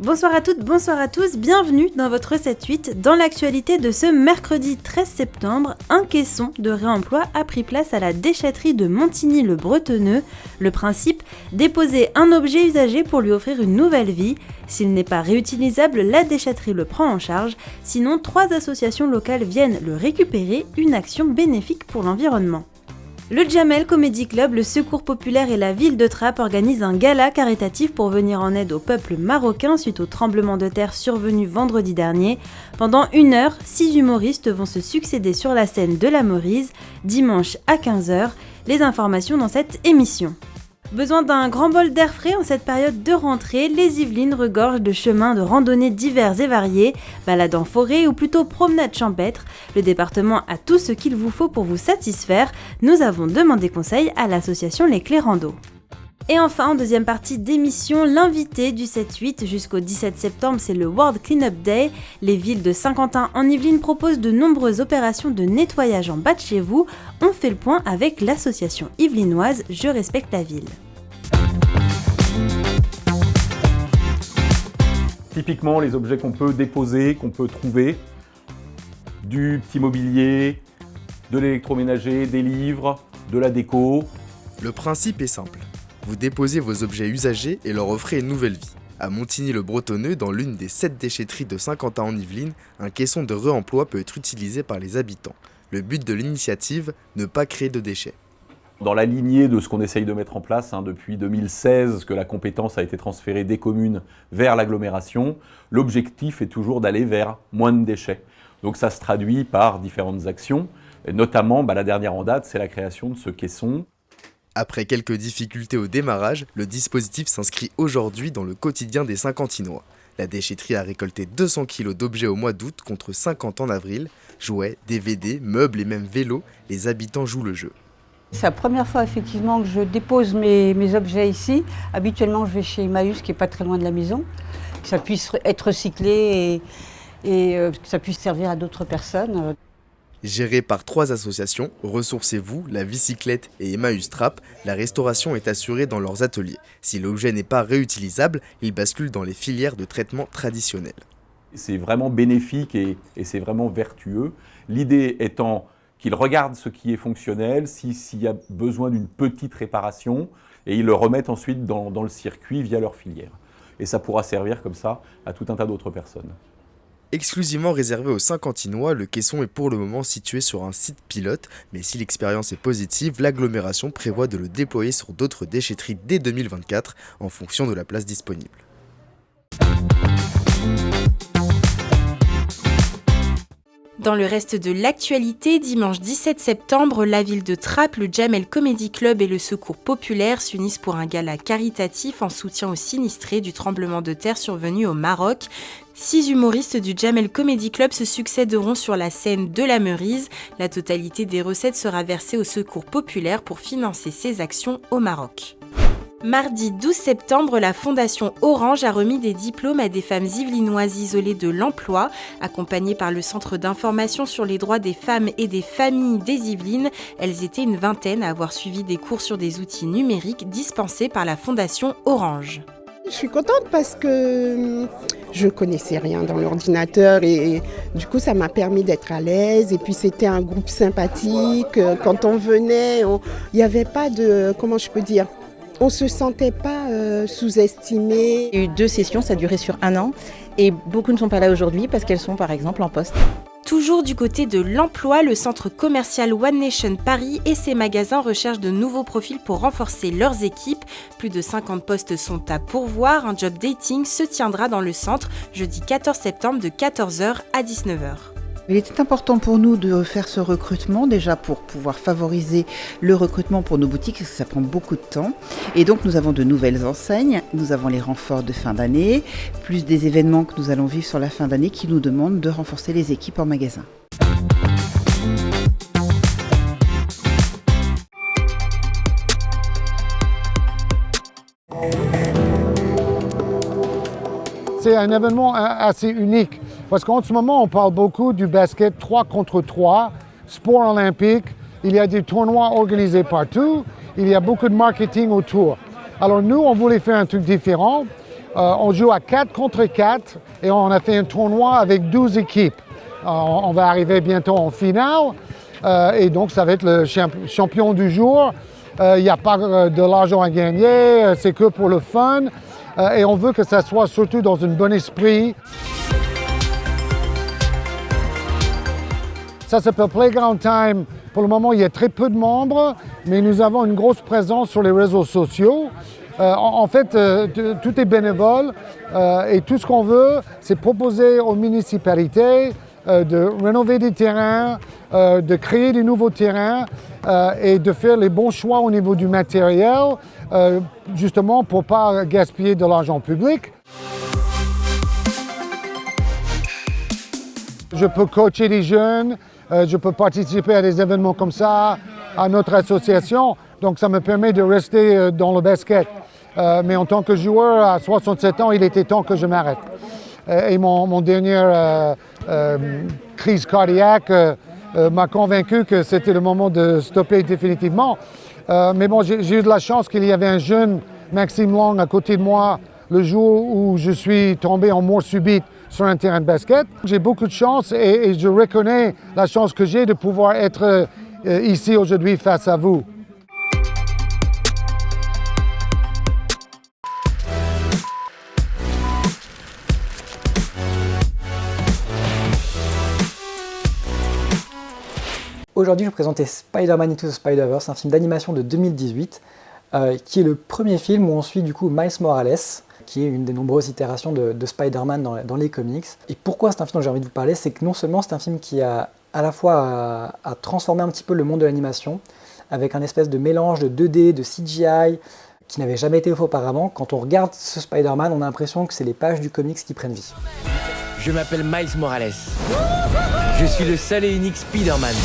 Bonsoir à toutes, bonsoir à tous, bienvenue dans votre 7-8. Dans l'actualité de ce mercredi 13 septembre, un caisson de réemploi a pris place à la déchetterie de Montigny-le-Bretonneux. Le principe, déposer un objet usagé pour lui offrir une nouvelle vie. S'il n'est pas réutilisable, la déchetterie le prend en charge. Sinon, 3 associations locales viennent le récupérer, une action bénéfique pour l'environnement. Le Jamel Comedy Club, le Secours Populaire et la ville de Trappes organisent un gala caritatif pour venir en aide au peuple marocain suite au tremblement de terre survenu vendredi dernier. Pendant 1 heure, 6 humoristes vont se succéder sur la scène de la Maurise, dimanche à 15h. Les informations dans cette émission. Besoin d'un grand bol d'air frais en cette période de rentrée, les Yvelines regorgent de chemins de randonnée divers et variés, balades en forêt ou plutôt promenades champêtres. Le département a tout ce qu'il vous faut pour vous satisfaire. Nous avons demandé conseil à l'association Les Clés Rando. Et enfin, en deuxième partie d'émission, l'invité du 7-8 jusqu'au 17 septembre, c'est le World Cleanup Day. Les villes de Saint-Quentin en Yvelines proposent de nombreuses opérations de nettoyage en bas de chez vous. On fait le point avec l'association yvelinoise Je respecte la ville. Typiquement, les objets qu'on peut déposer, qu'on peut trouver, du petit mobilier, de l'électroménager, des livres, de la déco. Le principe est simple. Vous déposez vos objets usagés et leur offrez une nouvelle vie. À Montigny-le-Bretonneux, dans l'une des 7 déchetteries de Saint-Quentin en Yvelines, un caisson de réemploi peut être utilisé par les habitants. Le but de l'initiative, ne pas créer de déchets. Dans la lignée de ce qu'on essaye de mettre en place depuis 2016, que la compétence a été transférée des communes vers l'agglomération, l'objectif est toujours d'aller vers moins de déchets. Donc ça se traduit par différentes actions, et notamment la dernière en date, c'est la création de ce caisson. Après quelques difficultés au démarrage, le dispositif s'inscrit aujourd'hui dans le quotidien des Saint-Quentinois. La déchetterie a récolté 200 kg d'objets au mois d'août contre 50 en avril. Jouets, DVD, meubles et même vélos, les habitants jouent le jeu. C'est la première fois effectivement que je dépose mes objets ici. Habituellement, je vais chez Emmaüs, qui n'est pas très loin de la maison, que ça puisse être recyclé et que ça puisse servir à d'autres personnes. Géré par 3 associations, Ressourcez-vous, la Bicyclette et Emmaüs Trappes, la restauration est assurée dans leurs ateliers. Si l'objet n'est pas réutilisable, il bascule dans les filières de traitement traditionnels. C'est vraiment bénéfique et c'est vraiment vertueux. L'idée étant qu'ils regardent ce qui est fonctionnel, s'il y a besoin d'une petite réparation, et ils le remettent ensuite dans le circuit via leur filière. Et ça pourra servir comme ça à tout un tas d'autres personnes. Exclusivement réservé aux Saint-Quentinois, le caisson est pour le moment situé sur un site pilote, mais si l'expérience est positive, l'agglomération prévoit de le déployer sur d'autres déchetteries dès 2024 en fonction de la place disponible. Dans le reste de l'actualité, dimanche 17 septembre, la ville de Trappes, le Jamel Comedy Club et le Secours Populaire s'unissent pour un gala caritatif en soutien aux sinistrés du tremblement de terre survenu au Maroc. 6 humoristes du Jamel Comedy Club se succéderont sur la scène de la Maurise. La totalité des recettes sera versée au Secours Populaire pour financer ses actions au Maroc. Mardi 12 septembre, la Fondation Orange a remis des diplômes à des femmes yvelinoises isolées de l'emploi. Accompagnées par le Centre d'information sur les droits des femmes et des familles des Yvelines, elles étaient une vingtaine à avoir suivi des cours sur des outils numériques dispensés par la Fondation Orange. Je suis contente parce que je ne connaissais rien dans l'ordinateur et du coup ça m'a permis d'être à l'aise et puis c'était un groupe sympathique. Quand on venait, il n'y avait pas de, comment je peux dire, on ne se sentait pas sous-estimé. Il y a eu 2 sessions, ça a duré sur 1 an et beaucoup ne sont pas là aujourd'hui parce qu'elles sont par exemple en poste. Toujours du côté de l'emploi, le centre commercial One Nation Paris et ses magasins recherchent de nouveaux profils pour renforcer leurs équipes. Plus de 50 postes sont à pourvoir. Un job dating se tiendra dans le centre jeudi 14 septembre de 14h à 19h. Il était important pour nous de faire ce recrutement, déjà pour pouvoir favoriser le recrutement pour nos boutiques, parce que ça prend beaucoup de temps. Et donc nous avons de nouvelles enseignes, nous avons les renforts de fin d'année, plus des événements que nous allons vivre sur la fin d'année qui nous demandent de renforcer les équipes en magasin. C'est un événement assez unique parce qu'en ce moment, on parle beaucoup du basket 3 contre 3, sport olympique. Il y a des tournois organisés partout. Il y a beaucoup de marketing autour. Alors nous, on voulait faire un truc différent. On joue à 4 contre 4 et on a fait un tournoi avec 12 équipes. On va arriver bientôt en finale et donc ça va être le champion du jour. Il n'y a pas de l'argent à gagner, c'est que pour le fun et on veut que ça soit surtout dans un bon esprit. Ça s'appelle Playground Time. Pour le moment, il y a très peu de membres, mais nous avons une grosse présence sur les réseaux sociaux. En fait, tout est bénévole et tout ce qu'on veut, c'est proposer aux municipalités de rénover des terrains, de créer des nouveaux terrains et de faire les bons choix au niveau du matériel, justement pour ne pas gaspiller de l'argent public. Je peux coacher des jeunes, je peux participer à des événements comme ça, à notre association, donc ça me permet de rester dans le basket. Mais en tant que joueur, à 67 ans, il était temps que je m'arrête. Et mon dernière crise cardiaque m'a convaincu que c'était le moment de stopper définitivement. Mais bon, j'ai eu de la chance qu'il y avait un jeune Maxime Long à côté de moi le jour où je suis tombé en mort subite sur un terrain de basket. J'ai beaucoup de chance et je reconnais la chance que j'ai de pouvoir être ici aujourd'hui face à vous. Aujourd'hui, je vais vous présenter Spider-Man Into the Spider-Verse, un film d'animation de 2018, qui est le premier film où on suit du coup Miles Morales, qui est une des nombreuses itérations de Spider-Man dans les comics. Et pourquoi c'est un film dont j'ai envie de vous parler, c'est que non seulement c'est un film qui a à la fois a transformé un petit peu le monde de l'animation, avec un espèce de mélange de 2D, de CGI, qui n'avait jamais été fait auparavant. Quand on regarde ce Spider-Man, on a l'impression que c'est les pages du comics qui prennent vie. Je m'appelle Miles Morales. Je suis le seul et unique Spider-Man.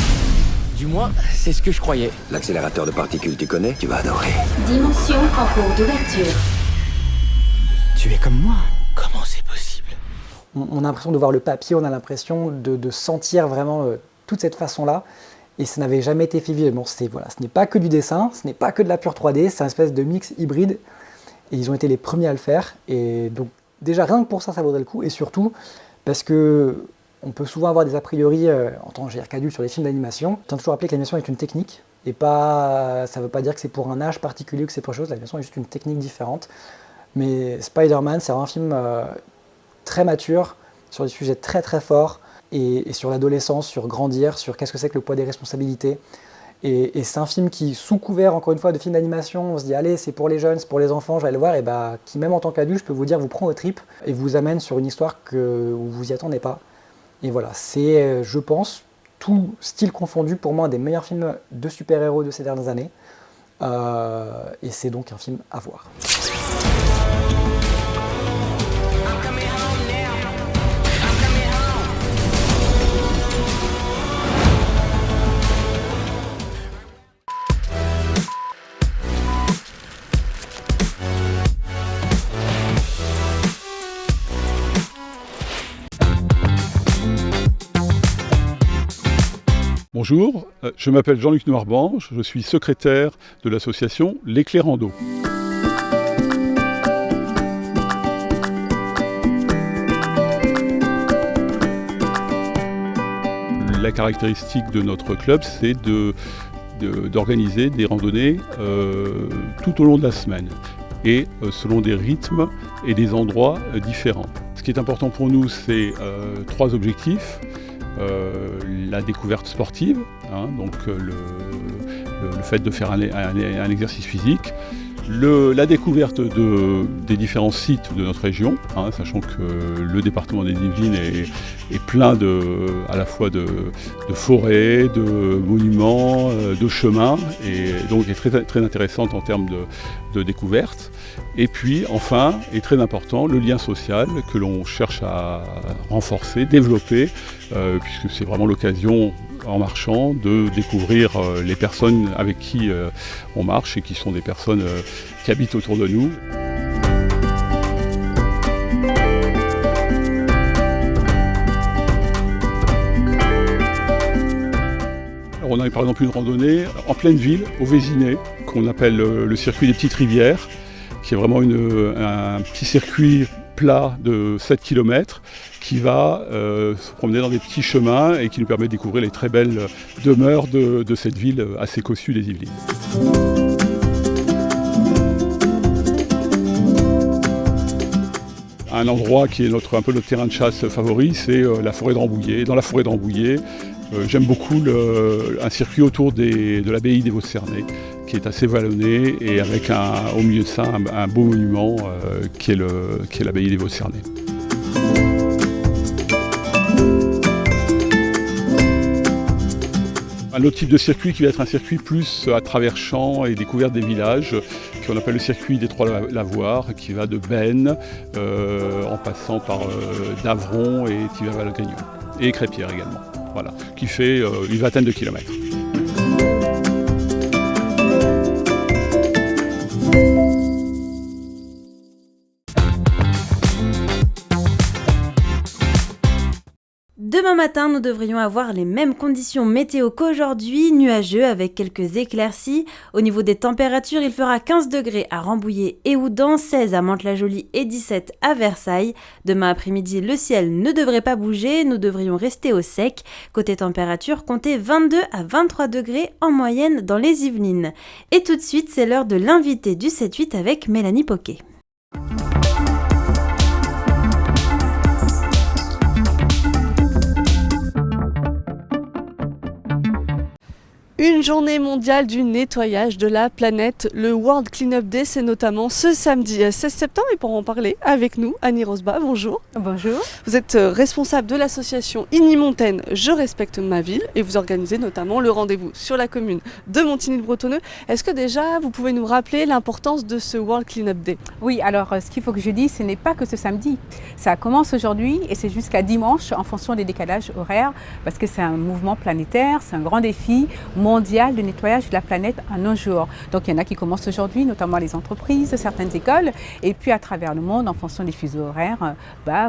Du moins, c'est ce que je croyais. L'accélérateur de particules, tu connais? Tu vas adorer. Dimension en cours d'ouverture. Tu es comme moi? Comment c'est possible? On a l'impression de voir le papier, on a l'impression de sentir vraiment toute cette façon-là. Et ça n'avait jamais été fait vivre. Bon, voilà, ce n'est pas que du dessin, ce n'est pas que de la pure 3D, c'est un espèce de mix hybride. Et ils ont été les premiers à le faire. Et donc, déjà, rien que pour ça, ça vaudrait le coup. Et surtout, parce que on peut souvent avoir des a priori en tant qu'adulte sur les films d'animation. Je tiens toujours à rappeler que l'animation est une technique. Et ça ne veut pas dire que c'est pour un âge particulier ou que c'est pour autre chose. L'animation est juste une technique différente. Mais Spider-Man, c'est un film très mature, sur des sujets très très forts, et sur l'adolescence, sur grandir, sur qu'est-ce que c'est que le poids des responsabilités. Et c'est un film qui, sous couvert, encore une fois, de film d'animation, on se dit, allez, c'est pour les jeunes, c'est pour les enfants, je vais aller le voir, et qui même en tant qu'adulte, je peux vous dire, vous prend aux tripes, et vous amène sur une histoire où vous n'y attendez pas. Et voilà, c'est, je pense, tout style confondu, pour moi, un des meilleurs films de super-héros de ces dernières années. Et c'est donc un film à voir. Bonjour, je m'appelle Jean-Luc Noirban, je suis secrétaire de l'association L'Éclairando. La caractéristique de notre club, c'est d'organiser des randonnées tout au long de la semaine et selon des rythmes et des endroits différents. Ce qui est important pour nous, c'est 3 objectifs. La découverte sportive, donc le fait de faire un exercice physique, la découverte des différents sites de notre région, sachant que le département des Yvelines est plein à la fois de forêts, de monuments, de chemins, et donc est très, très intéressante en termes de découverte. Et puis enfin, et très important, le lien social que l'on cherche à renforcer, développer, puisque c'est vraiment l'occasion en marchant de découvrir les personnes avec qui on marche et qui sont des personnes qui habitent autour de nous. Alors, on a par exemple une randonnée en pleine ville, au Vésinet, qu'on appelle le circuit des petites rivières, qui est vraiment un petit circuit plat de 7 km qui va se promener dans des petits chemins et qui nous permet de découvrir les très belles demeures de cette ville assez cossue des Yvelines. Un endroit qui est un peu notre terrain de chasse favori, c'est la forêt de Rambouillet. Dans la forêt de Rambouillet, j'aime beaucoup un circuit autour de l'abbaye des Vaux-de-Cernay, qui est assez vallonné et avec au milieu de ça un beau monument qui est l'abbaye des Vaux-de-Cernay. Un autre type de circuit qui va être un circuit plus à travers champs et découverte des villages, qu'on appelle le circuit des Trois Lavoirs, qui va de Benne, en passant par Davron et Thiviers-Valgrignon, et Crépierre également, voilà, qui fait une vingtaine de kilomètres. Demain matin, nous devrions avoir les mêmes conditions météo qu'aujourd'hui, nuageux avec quelques éclaircies. Au niveau des températures, il fera 15 degrés à Rambouillet et Houdan, 16 à Mantes-la-Jolie et 17 à Versailles. Demain après-midi, le ciel ne devrait pas bouger, nous devrions rester au sec. Côté température, comptez 22 à 23 degrés en moyenne dans les Yvelines. Et tout de suite, c'est l'heure de l'invité du 7-8 avec Mélanie Poquet. Une journée mondiale du nettoyage de la planète, le World Cleanup Day, c'est notamment ce samedi 16 septembre et pour en parler avec nous, Annie Rosba, bonjour. Bonjour. Vous êtes responsable de l'association Igny-Montaigne Je respecte ma ville et vous organisez notamment le rendez-vous sur la commune de Montigny-le-Bretonneux. Est-ce que déjà vous pouvez nous rappeler l'importance de ce World Cleanup Day? Oui, alors ce qu'il faut que je dise, ce n'est pas que ce samedi. Ça commence aujourd'hui et c'est jusqu'à dimanche en fonction des décalages horaires parce que c'est un mouvement planétaire, c'est un grand défi mondial de nettoyage de la planète en un jour. Donc il y en a qui commencent aujourd'hui, notamment les entreprises, certaines écoles, et puis à travers le monde, en fonction des fuseaux horaires,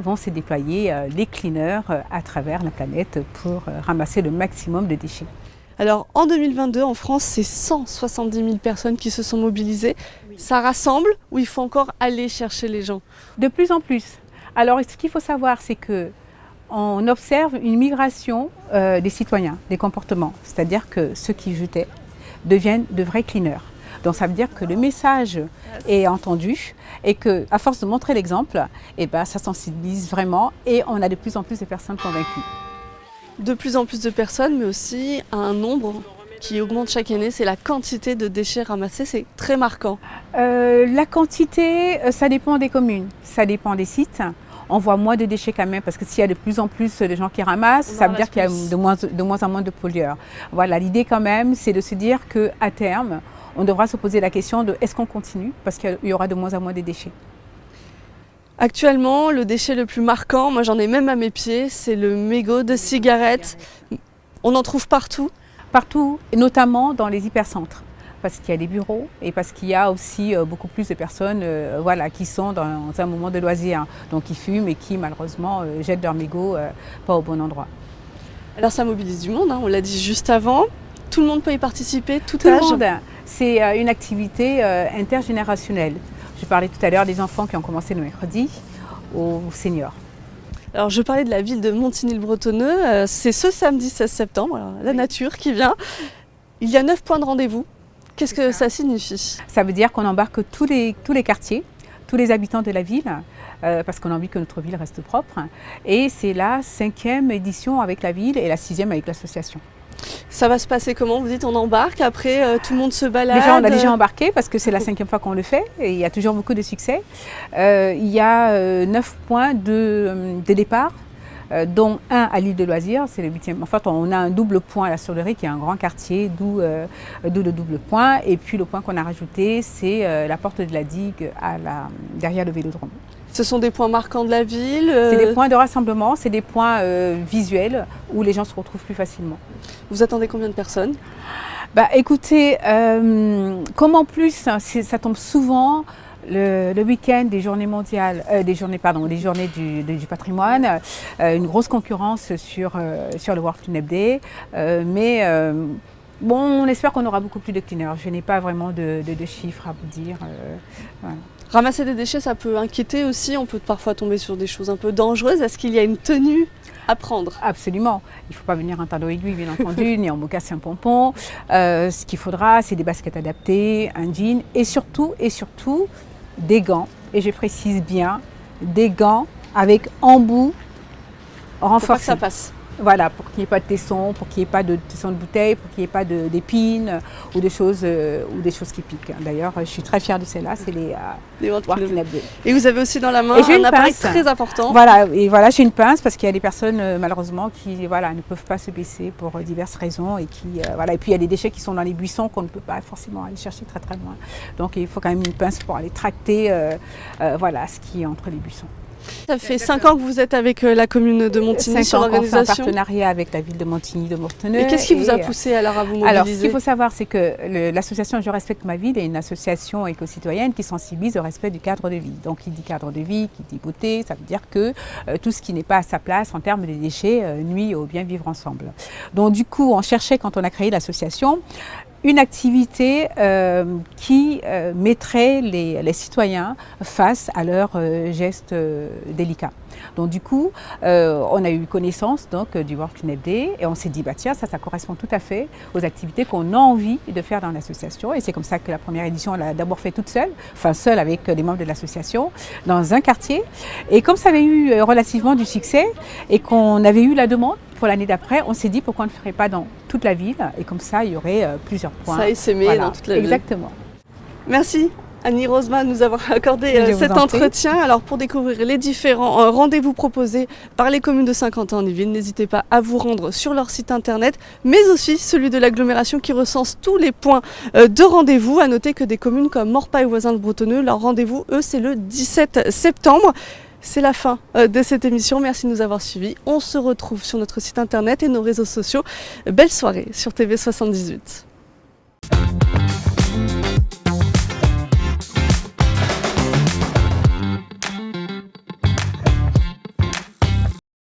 vont se déployer les cleaners à travers la planète pour ramasser le maximum de déchets. Alors en 2022, en France, c'est 170 000 personnes qui se sont mobilisées. Ça rassemble ou il faut encore aller chercher les gens? De plus en plus. Alors ce qu'il faut savoir, c'est que on observe une migration des citoyens, des comportements. C'est-à-dire que ceux qui jetaient deviennent de vrais cleaners. Donc ça veut dire que le message est entendu et qu'à force de montrer l'exemple, ça sensibilise vraiment et on a de plus en plus de personnes convaincues. De plus en plus de personnes, mais aussi un nombre qui augmente chaque année, c'est la quantité de déchets ramassés, c'est très marquant. La quantité, ça dépend des communes, ça dépend des sites. On voit moins de déchets quand même parce que s'il y a de plus en plus de gens qui ramassent, ça veut dire qu'il y a de moins en moins de pollueurs. Voilà, l'idée quand même, c'est de se dire qu'à terme, on devra se poser la question de est-ce qu'on continue parce qu'il y aura de moins en moins de déchets. Actuellement, le déchet le plus marquant, moi j'en ai même à mes pieds, c'est le mégot de cigarette. On en trouve partout? Partout, et notamment dans les hypercentres. Parce qu'il y a des bureaux et parce qu'il y a aussi beaucoup plus de personnes qui sont dans un moment de loisir, donc qui fument et qui malheureusement jettent leur mégot pas au bon endroit. Alors ça mobilise du monde, on l'a dit juste avant, tout le monde peut y participer, tout le âge. Monde. C'est une activité intergénérationnelle. Je parlais tout à l'heure des enfants qui ont commencé le mercredi aux seniors. Alors je parlais de la ville de Montigny-le-Bretonneux, c'est ce samedi 16 septembre, la nature qui vient. Il y a 9 points de rendez-vous. Qu'est-ce que ça signifie? Ça veut dire qu'on embarque tous les quartiers, tous les habitants de la ville, parce qu'on a envie que notre ville reste propre. Et c'est la 5e édition avec la ville et la 6e avec l'association. Ça va se passer comment? Vous dites on embarque, après tout le monde se balade? Déjà, on a déjà embarqué parce que c'est la 5e fois qu'on le fait et il y a toujours beaucoup de succès. Il y a 9 points de départ. Dont un à l'île de loisirs, c'est le 8e. En fait, on a un double point à la Solerie qui est un grand quartier, d'où le double point. Et puis le point qu'on a rajouté, c'est la porte de la digue derrière le Vélodrome. Ce sont des points marquants de la ville? C'est des points de rassemblement, c'est des points visuels où les gens se retrouvent plus facilement. Vous attendez combien de personnes? Écoutez, comme en plus, ça tombe souvent le week-end des journées mondiales, des journées du patrimoine, une grosse concurrence sur le World Cleanup Day, on espère qu'on aura beaucoup plus de cleaners. Je n'ai pas vraiment de chiffres à vous dire. Voilà. Ramasser des déchets, ça peut inquiéter aussi, on peut parfois tomber sur des choses un peu dangereuses. Est-ce qu'il y a une tenue à prendre? Absolument. Il ne faut pas venir en talon aiguille, bien entendu, ni en mocassin pompon. Ce qu'il faudra, c'est des baskets adaptées, un jean et surtout des gants. Et je précise bien, des gants avec embout renforcé. Pour pas que ça passe. Voilà, pour qu'il n'y ait pas de tessons, pour qu'il n'y ait pas de tessons de bouteille, pour qu'il n'y ait pas d'épines ou des choses qui piquent. D'ailleurs, je suis très fière de celles-là, c'est les World Cleanup Day. Et vous avez aussi dans la main un appareil très important. Voilà, j'ai une pince parce qu'il y a des personnes malheureusement qui ne peuvent pas se baisser pour diverses raisons et et puis il y a des déchets qui sont dans les buissons qu'on ne peut pas forcément aller chercher très très loin. Donc il faut quand même une pince pour aller tracter ce qui est entre les buissons. Ça fait 5 ans que vous êtes avec la commune de Montigny sur l'organisation. On fait un partenariat avec la ville de Montigny de Bretonneux. Et qu'est-ce qui vous a poussé alors à vous mobiliser? Alors, ce qu'il faut savoir, c'est que l'association Je respecte ma ville est une association éco-citoyenne qui sensibilise au respect du cadre de vie. Donc, qui dit cadre de vie, qui dit beauté, ça veut dire que tout ce qui n'est pas à sa place en termes de déchets nuit au bien vivre ensemble. Donc, du coup, on cherchait, quand on a créé l'association, une activité qui mettrait les citoyens face à leurs gestes délicats. Donc du coup, on a eu connaissance du World Cleanup Day et on s'est dit, tiens, ça correspond tout à fait aux activités qu'on a envie de faire dans l'association. Et c'est comme ça que la première édition, on l'a d'abord fait toute seule, seule avec les membres de l'association, dans un quartier. Et comme ça avait eu relativement du succès et qu'on avait eu la demande pour l'année d'après, on s'est dit pourquoi on ne le ferait pas dans toute la ville et comme ça, il y aurait plusieurs points. Ça essaimé dans toute la ville. Exactement. Merci Annie Rosma de nous avoir accordé cet entretien. Alors pour découvrir les différents rendez-vous proposés par les communes de Saint-Quentin en Yvelines, n'hésitez pas à vous rendre sur leur site internet, mais aussi celui de l'agglomération qui recense tous les points de rendez-vous. À noter que des communes comme Morpa et Voisins de Bretonneux, leur rendez-vous, eux, c'est le 17 septembre. C'est la fin de cette émission. Merci de nous avoir suivis. On se retrouve sur notre site internet et nos réseaux sociaux. Belle soirée sur TV78.